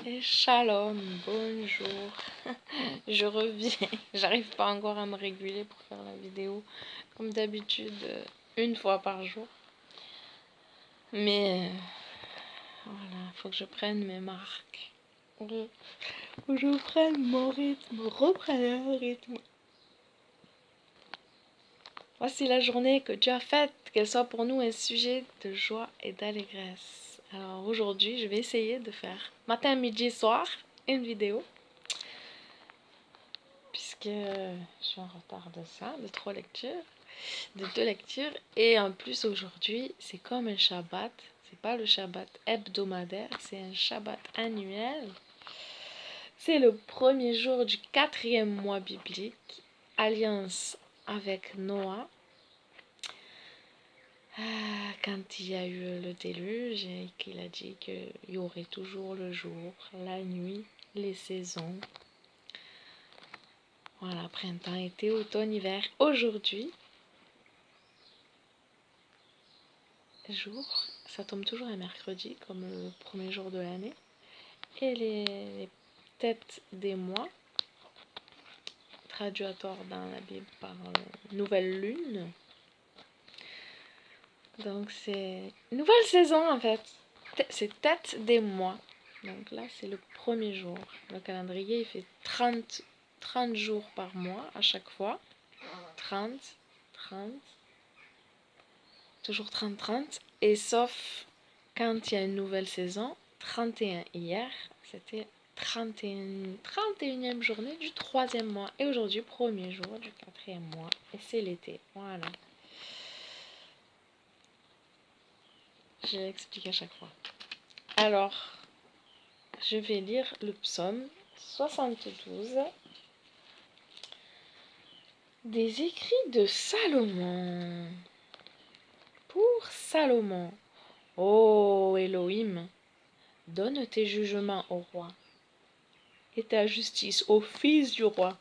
Et shalom, bonjour. Je reviens. J'arrive pas encore à me réguler pour faire la vidéo. Comme d'habitude, une fois par jour. Mais voilà, faut que je prenne mes marques. Faut que je prenne mon rythme, reprenne un rythme. Voici la journée que Dieu a faite, qu'elle soit pour nous un sujet de joie et d'allégresse. Alors aujourd'hui, je vais essayer de faire matin, midi, soir une vidéo. Puisque je suis en retard de ça, de 2 lectures. Et en plus aujourd'hui, c'est comme un Shabbat. C'est pas le Shabbat hebdomadaire, c'est un Shabbat annuel. C'est le premier jour du 4e mois biblique, alliance avec Noah. Quand il y a eu le déluge et qu'il a dit qu'il y aurait toujours le jour, la nuit, les saisons. Voilà, printemps, été, automne, hiver. Aujourd'hui, ça tombe toujours un mercredi, comme le premier jour de l'année. Et les têtes des mois, traduit à tort dans la Bible par nouvelle lune. Donc c'est nouvelle saison en fait. C'est tête des mois. Donc là c'est le premier jour. Le calendrier il fait 30 jours par mois à chaque fois. 30, toujours 30. Et sauf quand il y a une nouvelle saison, 31 hier, c'était 31e journée du 3e mois. Et aujourd'hui, premier jour du 4e mois. Et c'est l'été. Voilà. Je l'explique à chaque fois. Alors, je vais lire le psaume 72 des écrits de Salomon. Pour Salomon. Ô Elohim, donne tes jugements au roi et ta justice au fils du roi.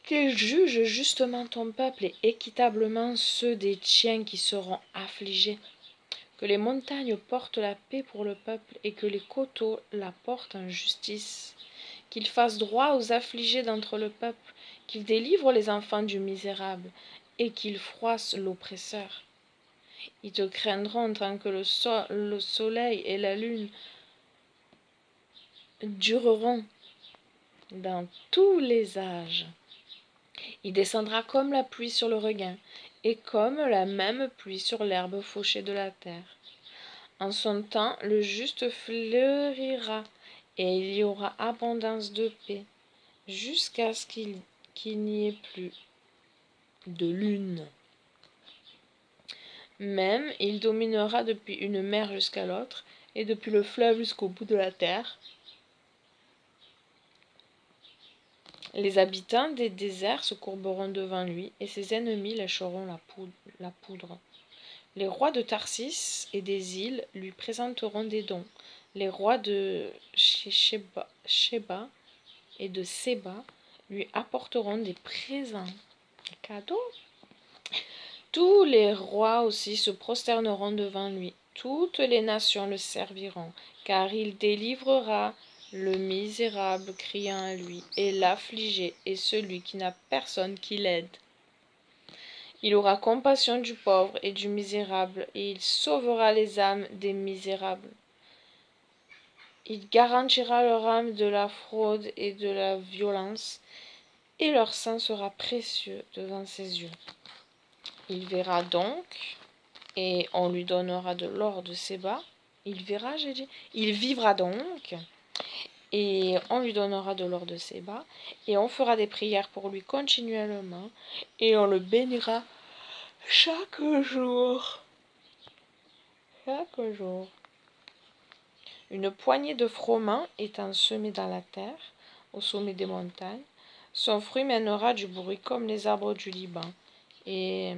Qu'il juge justement ton peuple et équitablement ceux des tiens qui seront affligés. Que les montagnes portent la paix pour le peuple et que les coteaux la portent en justice. Qu'il fasse droit aux affligés d'entre le peuple, qu'il délivre les enfants du misérable et qu'il froisse l'oppresseur. Ils te craindront tant que le soleil et la lune dureront dans tous les âges. Il descendra comme la pluie sur le regain, et comme la même pluie sur l'herbe fauchée de la terre. En son temps, le juste fleurira, et il y aura abondance de paix, jusqu'à ce qu'il n'y ait plus de lune. Même, il dominera depuis une mer jusqu'à l'autre, et depuis le fleuve jusqu'au bout de la terre. Les habitants des déserts se courberont devant lui, et ses ennemis lècheront la poudre. Les rois de Tarsis et des îles lui présenteront des dons. Les rois de Sheba et de Séba lui apporteront des présents, des cadeaux. Tous les rois aussi se prosterneront devant lui. Toutes les nations le serviront, car il délivrera le misérable criant à lui, et l'affligé et celui qui n'a personne qui l'aide. Il aura compassion du pauvre et du misérable, et il sauvera les âmes des misérables. Il garantira leur âme de la fraude et de la violence, et leur sang sera précieux devant ses yeux. Il verra donc, et on lui donnera de l'or de Séba. Il vivra donc, et on lui donnera de l'or de Séba, et on fera des prières pour lui continuellement, et on le bénira chaque jour. Chaque jour. Une poignée de froment étant semée dans la terre, au sommet des montagnes, son fruit mènera du bruit comme les arbres du Liban, et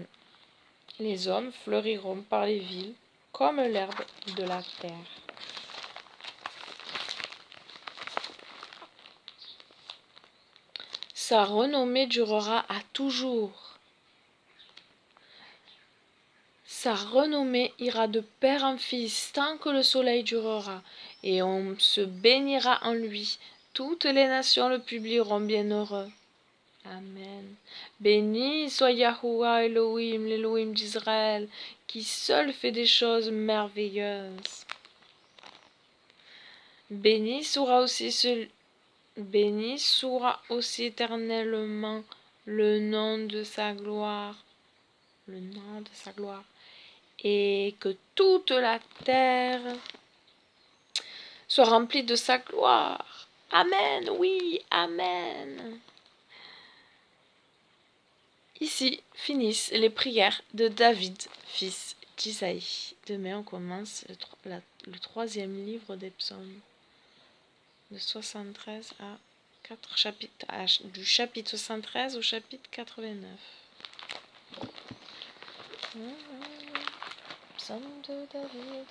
les hommes fleuriront par les villes comme l'herbe de la terre. Sa renommée durera à toujours. Sa renommée ira de père en fils tant que le soleil durera, et on se bénira en lui. Toutes les nations le publieront bienheureux. Amen. Béni soit Yahuwah Elohim, l'Elohim d'Israël, qui seul fait des choses merveilleuses. Béni sera aussi éternellement le nom de sa gloire. Le nom de sa gloire. Et que toute la terre soit remplie de sa gloire. Amen, oui, amen. Ici finissent les prières de David, fils d'Isaïe. Demain, on commence le troisième livre des psaumes, de 73 à 4 chapitres, du chapitre 73 au chapitre 89. Psaume de David.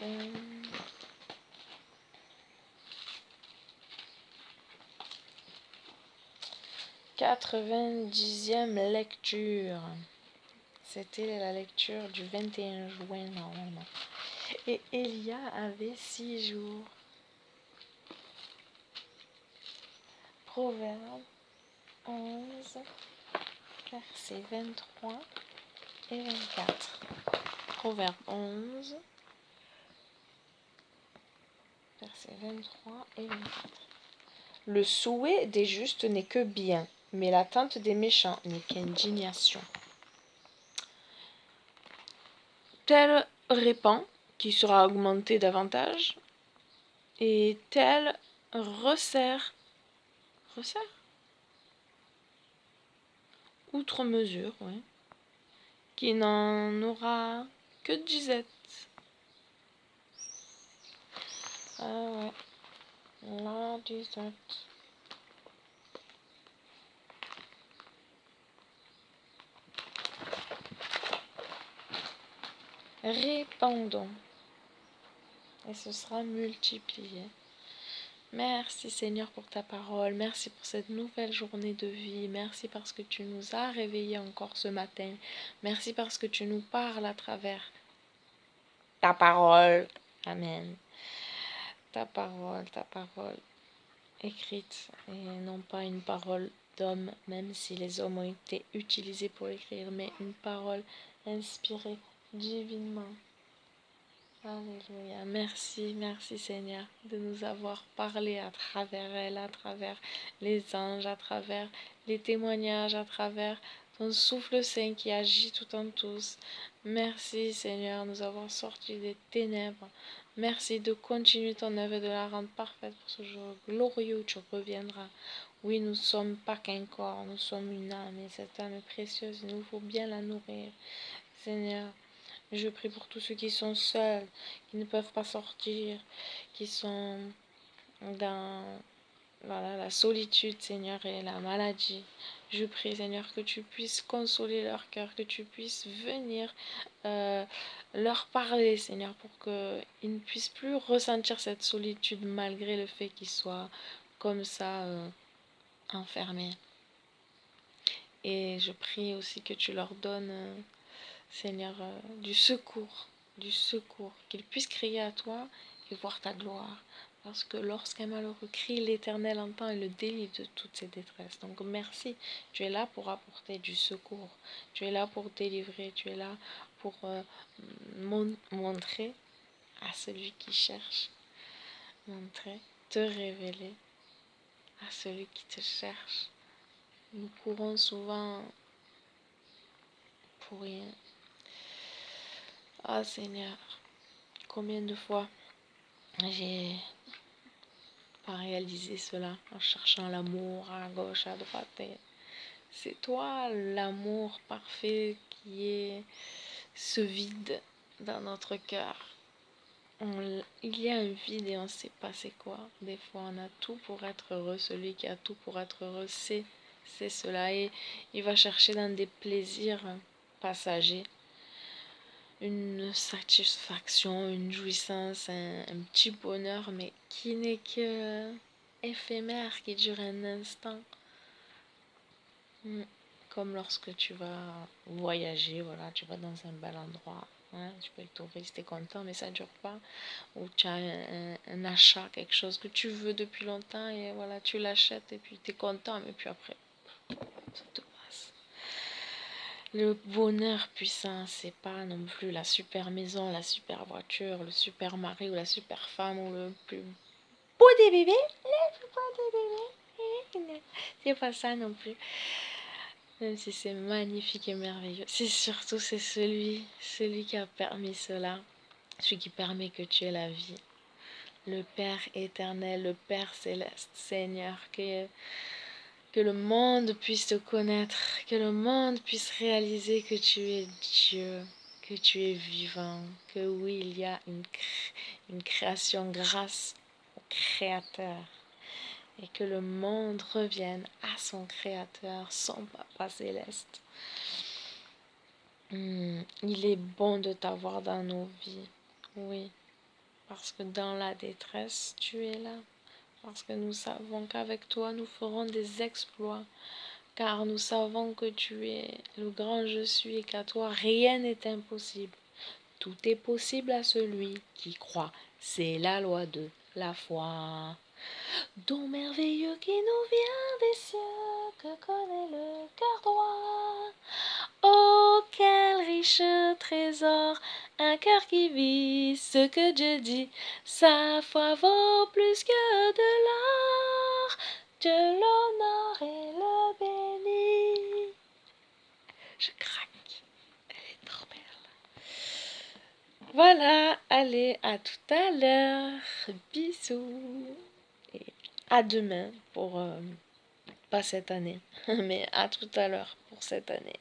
90e lecture. C'était la lecture du 21 juin normalement. Et Elia avait 6 jours. Proverbe 11, versets 23 et 24. Proverbe 11, versets 23 et 24. Le souhait des justes n'est que bien, mais l'attente des méchants n'est qu'indignation. Tel répand, qui sera augmenté davantage, et tel resserre outre mesure, ouais, qui n'en aura que disette. Ah ouais, la disette. Répandons, et ce sera multiplié. Merci Seigneur pour ta parole, merci pour cette nouvelle journée de vie, merci parce que tu nous as réveillés encore ce matin, merci parce que tu nous parles à travers ta parole, amen, ta parole écrite et non pas une parole d'homme, même si les hommes ont été utilisés pour écrire, mais une parole inspirée divinement. Alléluia. Merci Seigneur de nous avoir parlé à travers elle, à travers les anges, à travers les témoignages, à travers ton souffle saint qui agit tout en tous. Merci Seigneur de nous avoir sortis des ténèbres. Merci de continuer ton œuvre et de la rendre parfaite pour ce jour glorieux où tu reviendras. Oui, nous ne sommes pas qu'un corps, nous sommes une âme et cette âme est précieuse, il nous faut bien la nourrir. Seigneur, je prie pour tous ceux qui sont seuls, qui ne peuvent pas sortir, qui sont dans la solitude, Seigneur, et la maladie. Je prie, Seigneur, que tu puisses consoler leur cœur, que tu puisses venir leur parler, Seigneur, pour qu'ils ne puissent plus ressentir cette solitude malgré le fait qu'ils soient comme ça enfermés. Et je prie aussi que tu leur donnes... Seigneur, du secours, qu'ils puissent crier à toi et voir ta gloire. Parce que lorsqu'un malheureux crie, l'Éternel entend et le délivre de toutes ses détresses. Donc merci, tu es là pour apporter du secours, tu es là pour délivrer, tu es là pour montrer à celui qui cherche, te révéler à celui qui te cherche. Nous courons souvent pour rien. Ah Seigneur, combien de fois j'ai pas réalisé cela en cherchant l'amour à gauche, à droite. Et c'est toi l'amour parfait qui est ce vide dans notre cœur. Il y a un vide et on ne sait pas c'est quoi. Des fois on a tout pour être heureux. Celui qui a tout pour être heureux, c'est cela. Et il va chercher dans des plaisirs passagers une satisfaction, une jouissance, un petit bonheur, mais qui n'est que éphémère, qui dure un instant. Comme lorsque tu vas voyager, voilà, tu vas dans un bel endroit, hein, tu peux être touriste, t'es content, mais ça dure pas. Ou tu as un achat, quelque chose que tu veux depuis longtemps, et voilà, tu l'achètes, et puis t'es content, mais puis après, ça te passe. Le bonheur puissant, c'est pas non plus la super maison, la super voiture, le super mari ou la super femme ou le plus beau des bébés, le plus beau des bébés. C'est pas ça non plus. Même si c'est magnifique et merveilleux. C'est celui qui a permis cela. Celui qui permet que tu aies la vie. Le Père éternel, le Père céleste, Seigneur, que le monde puisse te connaître, que le monde puisse réaliser que tu es Dieu, que tu es vivant, que oui, il y a une création grâce au Créateur, et que le monde revienne à son Créateur, son Papa céleste. Il est bon de t'avoir dans nos vies, oui, parce que dans la détresse, tu es là, parce que nous savons qu'avec toi, nous ferons des exploits, car nous savons que tu es le grand je suis et qu'à toi, rien n'est impossible. Tout est possible à celui qui croit. C'est la loi de la foi. Don merveilleux qui nous vient des cieux, que connaît le cœur droit. Oh, quel riche trésor, un cœur qui vit ce que Dieu dit. Sa foi vaut plus que de l'or. Dieu l'honore et le bénit. Je craque, elle est trop belle. Voilà, allez, à tout à l'heure. Bisous. Et à demain pour, pas cette année, mais à tout à l'heure pour cette année.